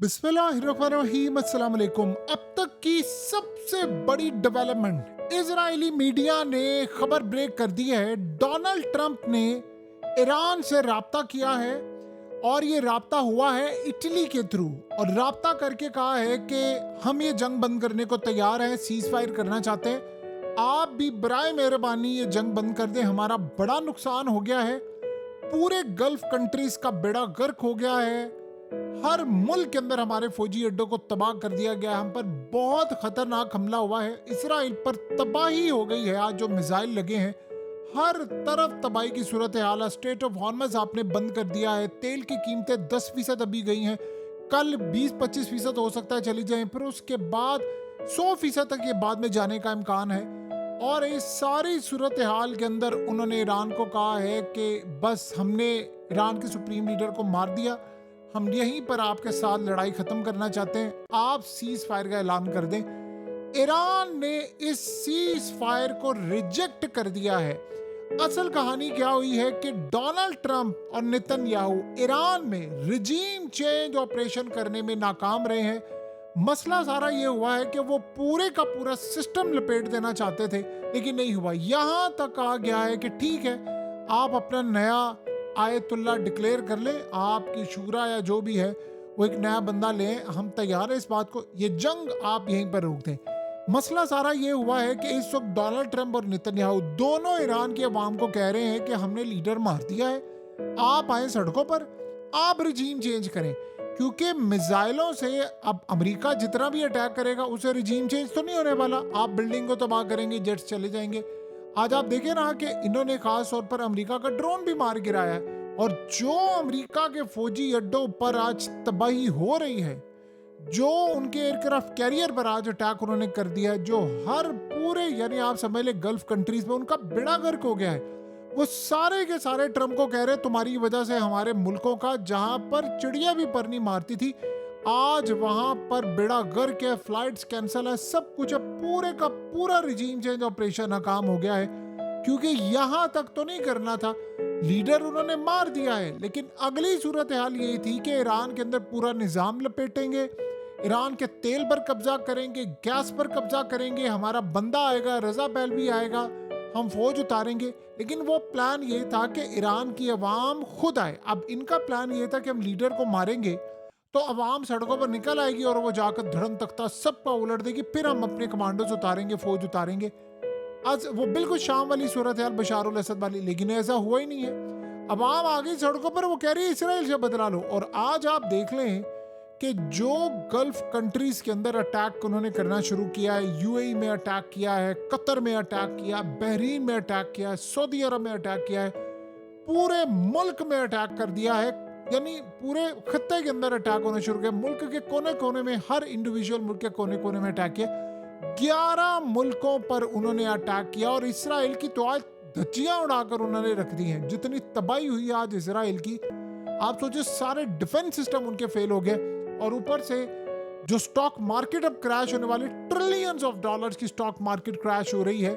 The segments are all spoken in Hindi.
बिस्मिल्लाहिर्रहमानिर्रहीम, अस्सलाम वालेकुम। अब तक की सबसे बड़ी डेवलपमेंट, इजरायली मीडिया ने खबर ब्रेक कर दी है। डोनाल्ड ट्रंप ने ईरान से राब्ता किया है और ये राब्ता हुआ है इटली के थ्रू, और राब्ता करके कहा है कि हम ये जंग बंद करने को तैयार हैं, सीज फायर करना चाहते हैं, आप भी बराए मेहरबानी ये जंग बंद कर दें, हमारा बड़ा नुकसान हो गया है, पूरे गल्फ कंट्रीज का बेड़ा गर्क हो गया है, हर मुल्क के अंदर हमारे फौजी अड्डों को तबाह कर दिया गया, हम पर बहुत खतरनाक हमला हुआ है, इसराइल पर तबाही हो गई है। आज जो मिसाइल लगे हैं, हर तरफ तबाही की सूरत हाल है। स्टेट ऑफ हॉर्मज आपने बंद कर दिया है, तेल की कीमतें 10% अभी गई हैं, कल 20-25% हो सकता है चली जाएं, फिर उसके बाद 100% तक ये बाद में जाने का इम्कान है। और इस सारी सूरत हाल के अंदर उन्होंने ईरान को कहा है कि बस हमने ईरान के सुप्रीम लीडर को मार दिया, हम यहीं पर आपके साथ लड़ाई खत्म करना चाहते हैं, आप सीज फायर का ऐलान कर दें। ईरान ने इस सीज फायर को रिजेक्ट कर दिया है। असल कहानी क्या हुई है कि डोनाल्ड ट्रंप और नेतन्याहू ईरान में रिजीम चेंज ऑपरेशन करने में नाकाम रहे हैं। मसला सारा ये हुआ है कि वो पूरे का पूरा सिस्टम लपेट देना चाहते थे, लेकिन नहीं हुआ। यहां तक आ गया है कि ठीक है, आप अपना नया आयतुल्ला डिक्लेयर कर लें, आपकी शूरा या जो भी है वो एक नया बंदा लें, हम तैयार है इस बात को, ये जंग आप यहीं पर रोक दें। मसला सारा ये हुआ है कि इस वक्त डोनाल्ड ट्रंप और नेतन्याहू दोनों ईरान की आवाम को कह रहे हैं कि हमने लीडर मार दिया है, आप आए सड़कों पर, आप रिजीम चेंज करें, क्योंकि मिसाइलों से अब अमेरिका जितना भी अटैक करेगा उसे रिजीम चेंज तो नहीं होने वाला, आप बिल्डिंग को तबाह करेंगे, जेट्स चले जाएंगे। आज आप देखें ना कि इन्होंने खास तौर पर अमेरिका का ड्रोन भी मार गिराया है, और जो अमेरिका के फौजी अड्डों पर आज तबाही हो रही है, जो उनके एयरक्राफ्ट कैरियर पर आज अटैक उन्होंने कर दिया है, जो हर पूरे यानी आप समझ ले गल्फ कंट्रीज में उनका बेड़ा गर्क हो गया है, वो सारे के सारे ट्रंप को कह रहे तुम्हारी वजह से हमारे मुल्कों का जहां पर चिड़िया भी पर नहीं मारती थी, आज वहां पर बेड़ा गर्क है, फ्लाइट्स कैंसिल है, सब कुछ है, पूरे का पूरा रिजीम चेंज ऑपरेशन नाकाम हो गया है। क्योंकि यहां तक तो नहीं करना था, लीडर उन्होंने मार दिया है, लेकिन अगली सूरत हाल यही थी कि ईरान के अंदर पूरा निजाम लपेटेंगे, ईरान के तेल पर कब्जा करेंगे, गैस पर कब्जा करेंगे, हमारा बंदा आएगा, रजा पहलवी आएगा, हम फौज उतारेंगे। लेकिन वो प्लान ये था कि ईरान की अवाम खुद आए। अब इनका प्लान ये था कि हम लीडर को मारेंगे तो अवाम सड़कों पर निकल आएगी और वो जाकर धड़म तख्ता सबका उलट देगी, फिर हम अपने कमांडोज उतारेंगे, फौज उतारेंगे। आज वो बिल्कुल शाम वाली सूरत है, बशार अल असद वाली, लेकिन ऐसा हुआ ही नहीं है। अवाम आ गई सड़कों पर, वो कह रही है इसराइल से बदला लो। और आज आप देख लें कि जो गल्फ कंट्रीज के अंदर अटैक उन्होंने करना शुरू किया है, यूएई में अटैक किया है, कतर में अटैक किया, बहरीन में अटैक किया है, सऊदी अरब में अटैक किया है, पूरे मुल्क में अटैक कर दिया है, यानी पूरे खत्ते के अंदर अटैक होना शुरू किया, मुल्क के कोने कोने में, हर इंडिविजुअल मुल्क के कोने कोने में अटैक किया, 11 मुल्कों पर उन्होंने अटैक किया। और इसराइल की तो आज धज्जियां उड़ाकर उन्होंने रख दी हैं। जितनी तबाही हुई आज इसराइल की, आप सोचिए, सारे डिफेंस सिस्टम उनके फेल हो गए, और ऊपर से जो स्टॉक मार्केट अब क्रैश होने वाली, ट्रिलियंस ऑफ डॉलर्स की स्टॉक मार्केट क्रैश हो रही है,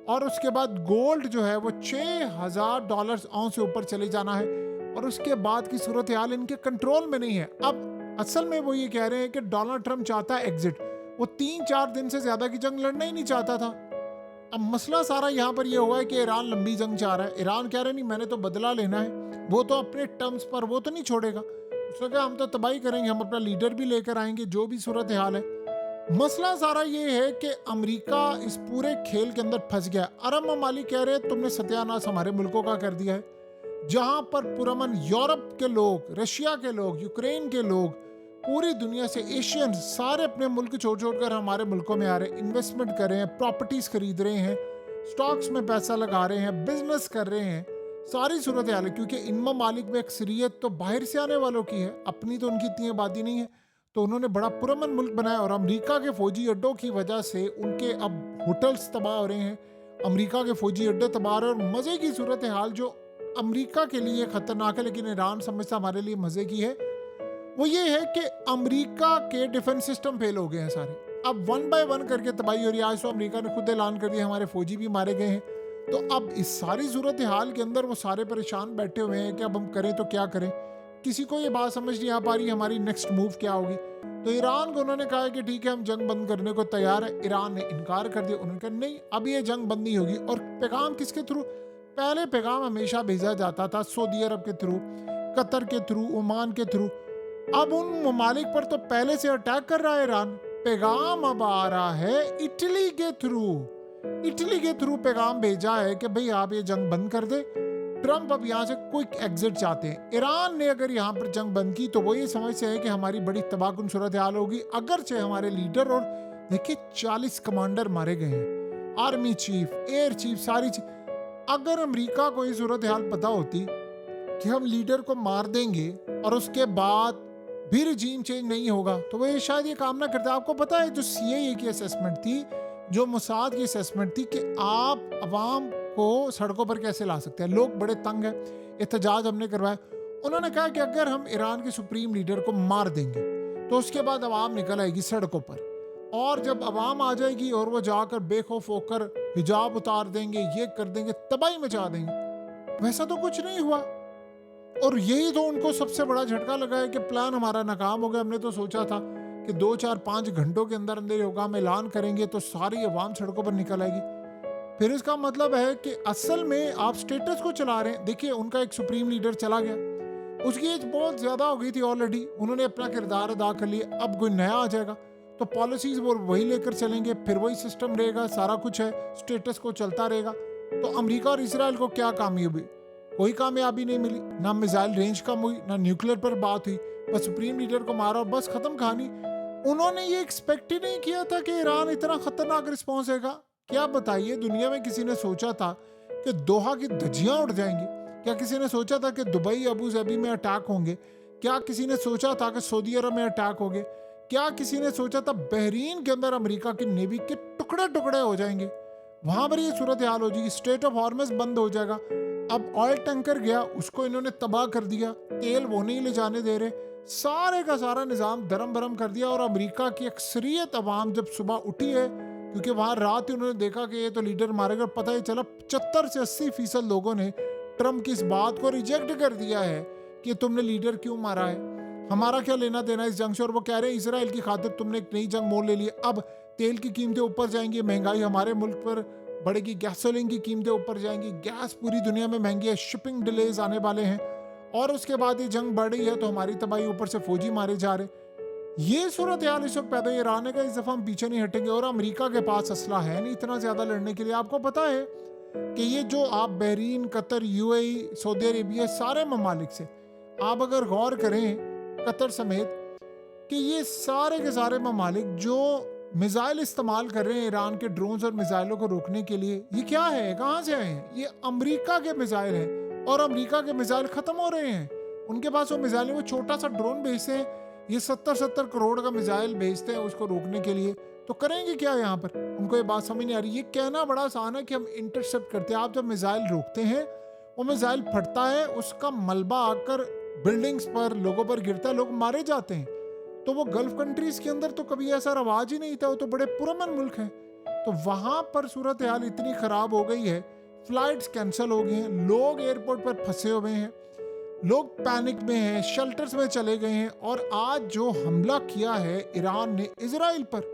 और उसके बाद गोल्ड जो है वो $6,000 औंस से ऊपर चले जाना है, और उसके बाद की सूरत हाल इनके कंट्रोल में नहीं है। अब असल में वो ये कह रहे हैं कि डोनाल्ड ट्रंप चाहता है एग्जिट, वो 3-4 दिन से ज्यादा की जंग लड़ना ही नहीं चाहता था। अब मसला सारा यहाँ पर ये हुआ है कि ईरान लंबी जंग चाह रहा है, ईरान कह रहे नहीं मैंने तो बदला लेना है, वो तो अपने टर्म्स पर, वो तो नहीं छोड़ेगा, उसने कहा हम तो तबाही करेंगे, हम अपना लीडर भी लेकर आएंगे, जो भी सूरत हाल है। मसला सारा ये है कि अमेरिका इस पूरे खेल के अंदर फंस गया। अरब ममालिक कह रहे हैं तुमने सत्यानाश हमारे मुल्कों का कर दिया है, जहां पर पुरअमन यूरोप के लोग, रशिया के लोग, यूक्रेन के लोग, पूरी दुनिया से एशियन सारे अपने मुल्क छोड़ छोड़ कर हमारे मुल्कों में आ रहे हैं, इन्वेस्टमेंट कर रहे हैं, प्रॉपर्टीज खरीद रहे हैं, स्टॉक्स में पैसा लगा रहे हैं, बिजनेस कर रहे हैं, सारी सूरत हाल है। क्योंकि इन ममालिक में अक्सरियत तो बाहर से आने वालों की है, अपनी तो उनकी इतनी आबादी नहीं है, तो उन्होंने बड़ा पुरअमन मुल्क बनाया। और अमेरिका के फौजी अड्डों की वजह से उनके अब होटल्स तबाह हो रहे हैं, अमेरिका के फौजी अड्डे तबाह हो रहे हैं। और मजे की सूरत हाल जो अमेरिका के लिए खतरनाक है, लेकिन ईरान समझता हमारे लिए मजे की है, वो ये है कि अमेरिका के डिफेंस सिस्टम फेल हो गए हैं सारे। अब 1 बाय 1 करके तबाही हो रही है। आज तो अमेरिका ने खुद ऐलान कर दिया हमारे फौजी भी मारे गए हैं। तो अब इस सारी सूरत हाल के अंदर वो सारे परेशान बैठे हुए हैं कि अब हम करें तो क्या करें। किसी को ये बात समझ नहीं आ पा रही हमारी नेक्स्ट मूव क्या होगी। तो ईरान को उन्होंने कहा कि ठीक है हम जंग बंद करने को तैयार है। ईरान ने इनकार कर दिया, उन्होंने कहा नहीं अब ये जंग बंद नहीं होगी। और पैगाम किसके थ्रू? पहले पैगाम हमेशा भेजा जाता था सऊदी अरब के थ्रू, कतर के थ्रू, ओमान के थ्रू। अब उन ममालिक पर तो पहले से अटैक कर रहा है ईरान। पैगाम अब आ रहा है इटली के थ्रू। इटली के थ्रू पैगाम भेजा है कि भाई आप ये जंग बंद कर दे। ट्रंप अब यहाँ से क्विक एग्जिट चाहते हैं। ईरान ने अगर यहाँ पर जंग बंद की तो वो ये समझते हैं कि हमारी बड़ी तबाहकुन सूरत हाल होगी। अगरचे हमारे लीडर और देखिए 40 कमांडर मारे गए हैं, आर्मी चीफ, एयर चीफ, सारी चीज। अगर अमेरिका को ये सूरत हाल पता होती कि हम लीडर को मार देंगे और उसके बाद भी रजीम चेंज नहीं होगा तो वो शायद ये काम ना करते। आपको पता है जो CIA की असेसमेंट थी, जो मोसाद की असेसमेंट थी कि आप अवाम को सड़कों पर कैसे ला सकते हैं, लोग बड़े तंग हैं, एहतजाज हमने करवाया। उन्होंने कहा कि अगर हम ईरान के सुप्रीम लीडर को मार देंगे तो उसके बाद अवाम निकल आएगी सड़कों पर, और जब अवाम आ जाएगी और वो जाकर बेखौफ होकर हिजाब उतार देंगे, ये कर देंगे, तबाही मचा देंगे। वैसा तो कुछ नहीं हुआ। और यही तो उनको सबसे बड़ा झटका लगा है कि प्लान हमारा नाकाम हो गया। हमने तो सोचा था कि 2, 4, 5 घंटों के अंदर अंदर होगा, हम ऐलान करेंगे तो सारी अवाम सड़कों पर निकल आएगी। फिर इसका मतलब है कि असल में आप स्टेटस को चला रहे हैं। देखिए उनका एक सुप्रीम लीडर चला गया, उसकी एज बहुत ज्यादा हो गई थी ऑलरेडी, उन्होंने अपना किरदार अदा कर लिया। अब कोई नया आ जाएगा तो पॉलिसीज वो वही लेकर चलेंगे, फिर वही सिस्टम रहेगा, सारा कुछ है, स्टेटस को चलता रहेगा। तो अमेरिका और इसराइल को क्या कामयाबी? कोई कामयाबी नहीं मिली। ना मिसाइल रेंज कम हुई, ना न्यूक्लियर पर बात हुई, बस सुप्रीम लीडर को मारा और बस खत्म कहानी। उन्होंने ये एक्सपेक्ट ही नहीं किया था कि ईरान इतना खतरनाक रिस्पॉन्स देगा। क्या बताइए, दुनिया में किसी ने सोचा था कि दोहा की धज्जियां उड़ जाएंगी? क्या किसी ने सोचा था कि दुबई, अबू धाबी में अटैक होंगे? क्या किसी ने सोचा था कि सऊदी अरब में अटैक होंगे? क्या किसी ने सोचा था बहरीन के अंदर अमेरिका की नेवी के टुकड़े टुकड़े हो जाएंगे, वहां पर ये सूरत हाल हो जाएगी, स्ट्रेट ऑफ हॉर्मस बंद हो जाएगा। अब ऑयल टैंकर गया, उसको इन्होंने तबाह कर दिया, तेल वो नहीं ले जाने दे रहे, सारे का सारा निज़ाम दरम बरम कर दिया। और अमेरिका की अक्सरियत अवाम जब सुबह उठी है, क्योंकि वहां रात ही उन्होंने देखा कि ये तो लीडर मारेगा, पता ही चला 75 से 80% लोगों ने ट्रंप की इस बात को रिजेक्ट कर दिया है कि तुमने लीडर क्यों मारा है, हमारा क्या लेना देना इस जंग से। और वो कह रहे हैं इसराइल की खातिर तुमने एक नई जंग मोल ले ली, अब तेल की कीमतें ऊपर जाएंगी, महंगाई हमारे मुल्क पर बढ़ेगी, गैसोलीन की कीमतें ऊपर जाएंगी, गैस पूरी दुनिया में महंगी है, शिपिंग डिलेज आने वाले हैं, और उसके बाद ये जंग बढ़ रही है तो हमारी तबाही, ऊपर से फौजी मारे जा रहे। ये सूरत हाल इस वक्त पैदा ईरान का, इस दफा हम पीछे नहीं हटेंगे। और अमेरिका के पास असला है नहीं इतना ज्यादा लड़ने के लिए। आपको पता है कि ये जो आप Bahrain, Qatar, UAE, Saudi Arabia, सारे ममालिक से आप अगर गौर करें, कतर समेत, कि ये सारे के सारे ममालिक जो मिसाइल इस्तेमाल कर रहे हैं ईरान के ड्रोन्स और मिसाइलों को रोकने के लिए, ये क्या है, कहाँ से आए हैं? ये अमेरिका के मिसाइल हैं, और अमेरिका के मिसाइल खत्म हो रहे हैं। उनके पास वो मिसाइल, वो छोटा सा ड्रोन भेजते हैं, ये 70 करोड़ का मिसाइल भेजते हैं उसको रोकने के लिए। तो करेंगे क्या यहाँ पर? उनको ये बात समझ नहीं आ रही। ये कहना बड़ा आसान है कि हम इंटरसेप्ट करते हैं। आप जब मिसाइल रोकते हैं, वो मिसाइल फटता है, उसका मलबा आकर बिल्डिंग्स पर, लोगों पर गिरता है, लोग मारे जाते हैं। तो वो गल्फ कंट्रीज के अंदर तो कभी ऐसा रवाज ही नहीं था, वो तो बड़े पुरअमन मुल्क हैं। तो वहां पर सूरत हाल इतनी खराब हो गई है, फ्लाइट्स कैंसिल हो गई हैं, लोग एयरपोर्ट पर फंसे हुए हैं, लोग पैनिक में हैं, शेल्टर्स में चले गए हैं। और आज जो हमला किया है ईरान ने इजराइल पर,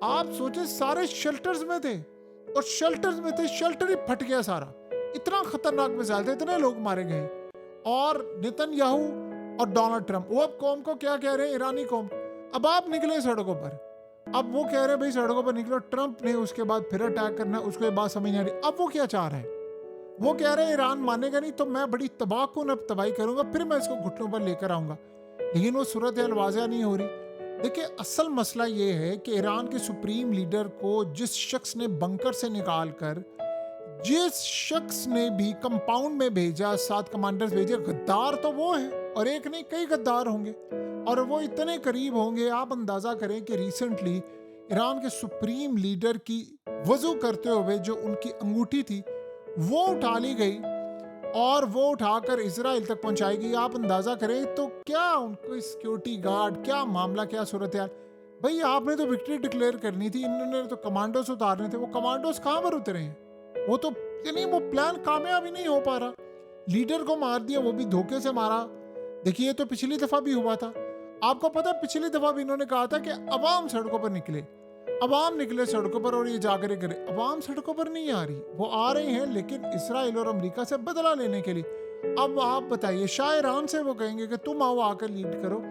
आप सोचे सारे शेल्टर्स में थे, और शेल्टर्स में थे, शेल्टर ही फट गया सारा। इतना खतरनाक मिसाइल थे, इतने लोग मारे गए। और नेतन्याहू और डोनाल्ड ट्रंप, वो अब कौम को क्या कह रहे हैं, ईरानी कौम, अब आप निकले सड़कों पर। अब वो कह रहे हैं भाई सड़कों पर निकलो। ट्रंप ने उसके बाद फिर अटैक करना, उसको ये बात समझ नहीं आ रही। अब वो क्या चाह रहे हैं? वो कह रहे हैं ईरान मानेगा नहीं तो मैं बड़ी तबाहकुन अब तबाही करूंगा, फिर मैं इसको घुटनों पर लेकर आऊंगा। लेकिन वो सूरत हाल वाज़ेह नहीं हो रही। देखिए असल मसला ये है कि ईरान के सुप्रीम लीडर को जिस शख्स ने बंकर से निकाल कर, जिस शख्स ने भी कंपाउंड में भेजा, 7 कमांडर्स भेजे, गद्दार तो वो है, और एक नहीं कई गद्दार होंगे, और वो इतने करीब होंगे। आप अंदाजा करें कि रिसेंटली ईरान के सुप्रीम लीडर की वजू करते हुए जो उनकी अंगूठी थी वो उठा ली गई, और वो उठाकर इजराइल तक पहुंचाई गई। आप अंदाजा करें तो क्या उनको सिक्योरिटी गार्ड, क्या मामला, क्या सूरत हाल। भाई आपने तो विक्ट्री डिक्लेयर करनी थी, इन्होंने तो कमांडोस उतारने थे, वो कमांडोस कहाँ पर उतरे हैं? वो तो यानी वो प्लान कामयाब ही नहीं हो पा रहा। लीडर को मार दिया, वो भी धोखे से मारा। देखिए, ये तो पिछली दफा भी हुआ था। आपको पता है, पिछली दफा भी इन्होंने कहा था कि अवाम सड़कों पर निकले, अवाम निकले सड़कों पर और ये जागरे करे। अवाम सड़कों पर नहीं आ रही, वो आ रही हैं लेकिन इसराइल और अमेरिका से बदला लेने के लिए। अब आप बताइए, शाह ईरान से वो कहेंगे कि तुम आओ, आकर लीड करो।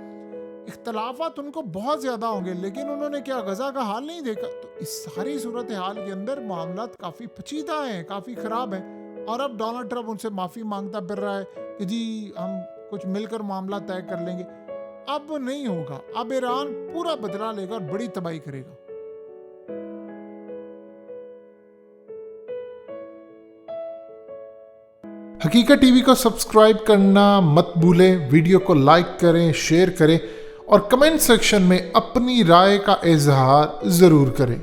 इख्तलाफात उनको बहुत ज्यादा होंगे, लेकिन उन्होंने क्या गजा का हाल नहीं देखा? तो इस सारी सूरत हाल के अंदर मामला काफी पेचीदा है, काफी खराब है। और अब डोनाल्ड ट्रंप उनसे माफी मांगता फिर रहा है कि जी हम कुछ मिलकर मामला तय कर लेंगे। अब नहीं होगा, अब ईरान पूरा बदला लेगा और बड़ी तबाही करेगा। हकीकत टीवी को सब्सक्राइब करना मत भूलें, वीडियो को लाइक करें, शेयर करें और कमेंट सेक्शन में अपनी राय का इजहार जरूर करें।